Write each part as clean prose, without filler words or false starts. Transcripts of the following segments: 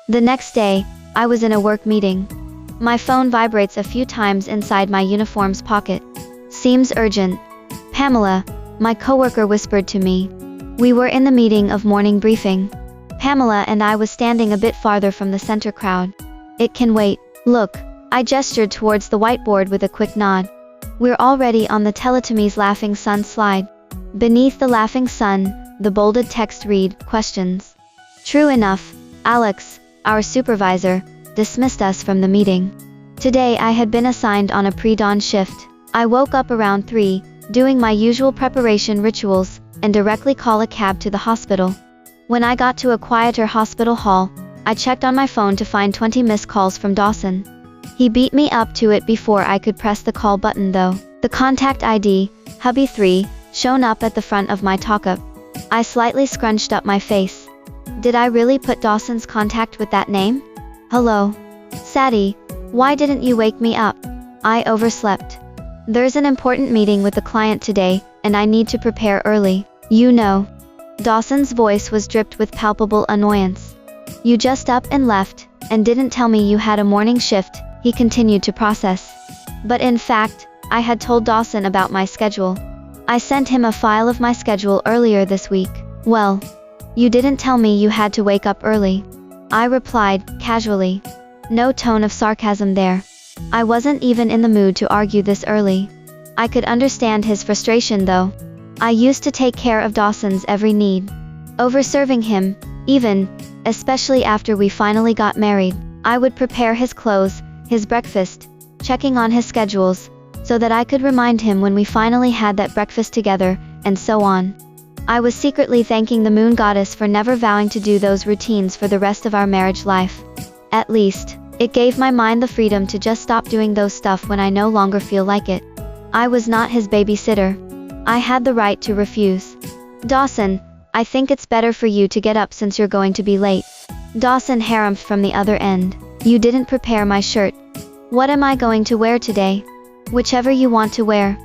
The next day, I was in a work meeting. My phone vibrates a few times inside my uniform's pocket. Seems urgent. Pamela, my coworker whispered to me. We were in the meeting of morning briefing. Pamela and I was standing a bit farther from the center crowd. It can wait. Look, I gestured towards the whiteboard with a quick nod. We're already on the Teletomy's laughing sun slide. Beneath the laughing sun, the bolded text read, questions. True enough, Alex, our supervisor, dismissed us from the meeting. Today I had been assigned on a pre-dawn shift. I woke up around 3, doing my usual preparation rituals, and directly call a cab to the hospital. When I got to a quieter hospital hall, I checked on my phone to find 20 missed calls from Dawson. He beat me up to it before I could press the call button though. The contact ID, Hubby3, shown up at the front of my talkup. I slightly scrunched up my face. Did I really put Dawson's contact with that name? Hello. Sadie, why didn't you wake me up? I overslept. There's an important meeting with the client today, and I need to prepare early. You know. Dawson's voice was dripped with palpable annoyance. You just up and left, and didn't tell me you had a morning shift, he continued to process. But in fact, I had told Dawson about my schedule. I sent him a file of my schedule earlier this week. Well, you didn't tell me you had to wake up early. I replied, casually. No tone of sarcasm there. I wasn't even in the mood to argue this early. I could understand his frustration though. I used to take care of Dawson's every need. Overserving him, even, especially after we finally got married. I would prepare his clothes, his breakfast, checking on his schedules, so that I could remind him when we finally had that breakfast together, and so on. I was secretly thanking the moon goddess for never vowing to do those routines for the rest of our marriage life. At least, it gave my mind the freedom to just stop doing those stuff when I no longer feel like it. I was not his babysitter. I had the right to refuse. Dawson, I think it's better for you to get up since you're going to be late. Dawson harumphed from the other end. You didn't prepare my shirt. What am I going to wear today? Whichever you want to wear.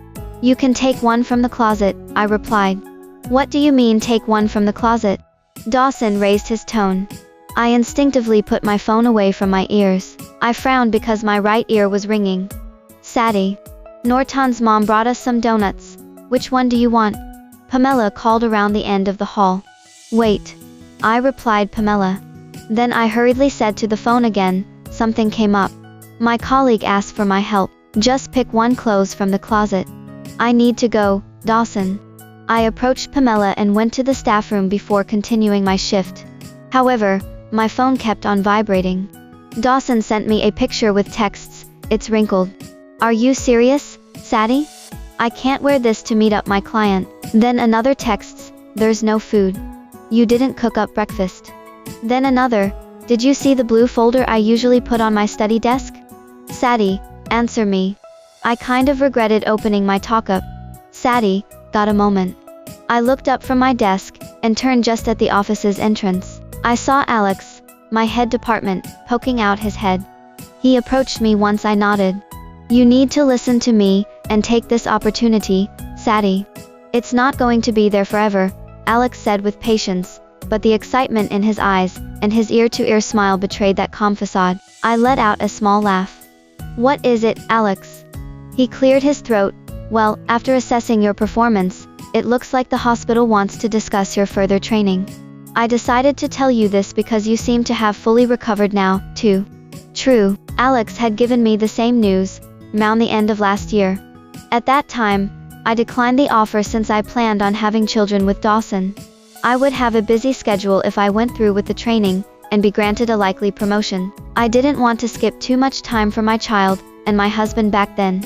You can take one from the closet, I replied. What do you mean take one from the closet? Dawson raised his tone. I instinctively put my phone away from my ears. I frowned because my right ear was ringing. Sadie. Norton's mom brought us some donuts. Which one do you want? Pamela called around the end of the hall. Wait. I replied Pamela. Then I hurriedly said to the phone again, something came up. My colleague asked for my help. Just pick one clothes from the closet. I need to go, Dawson. I approached Pamela and went to the staff room before continuing my shift. However, my phone kept on vibrating. Dawson sent me a picture with texts. It's wrinkled. Are you serious, Sadie? I can't wear this to meet up my client. Then another texts, there's no food. You didn't cook up breakfast. Then another, did you see the blue folder I usually put on my study desk? Sadie, answer me. I kind of regretted opening my talkup. Sadie, got a moment. I looked up from my desk, and turned just at the office's entrance. I saw Alex, my head department, poking out his head. He approached me once I nodded. You need to listen to me, and take this opportunity, Sadie. It's not going to be there forever, Alex said with patience, but the excitement in his eyes, and his ear-to-ear smile betrayed that calm facade. I let out a small laugh. What is it, Alex? He cleared his throat. Well, after assessing your performance, it looks like the hospital wants to discuss your further training. I decided to tell you this because you seem to have fully recovered now, too. True, Alex had given me the same news, around the end of last year. At that time, I declined the offer since I planned on having children with Dawson. I would have a busy schedule if I went through with the training, and be granted a likely promotion. I didn't want to skip too much time for my child, and my husband back then.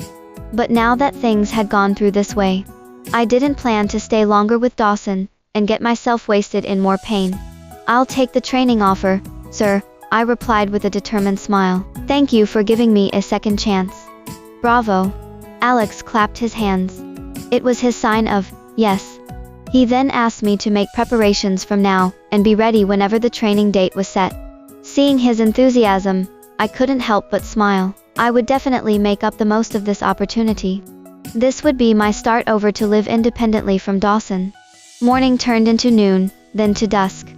But now that things had gone through this way, I didn't plan to stay longer with Dawson, and get myself wasted in more pain. I'll take the training offer, sir, I replied with a determined smile. Thank you for giving me a second chance. Bravo. Alex clapped his hands. It was his sign of, yes. He then asked me to make preparations from now, and be ready whenever the training date was set. Seeing his enthusiasm, I couldn't help but smile. I would definitely make up the most of this opportunity. This would be my start over to live independently from Dawson. Morning turned into noon, then to dusk.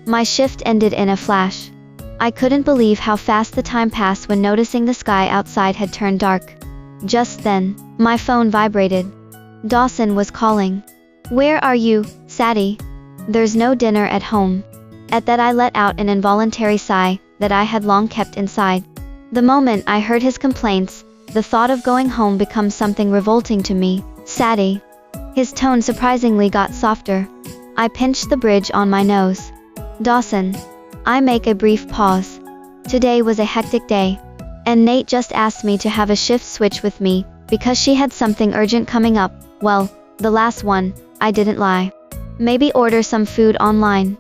My shift ended in a flash. I couldn't believe how fast the time passed when noticing the sky outside had turned dark. Just then, my phone vibrated. Dawson was calling. "Where are you, Sadie? There's no dinner at home." At that I let out an involuntary sigh that I had long kept inside. The moment I heard his complaints, the thought of going home became something revolting to me. "Sadie." His tone surprisingly got softer. I pinched the bridge on my nose. "Dawson." I make a brief pause. Today was a hectic day. And Nate just asked me to have a shift switch with me, because she had something urgent coming up. Well, the last one, I didn't lie. Maybe order some food online.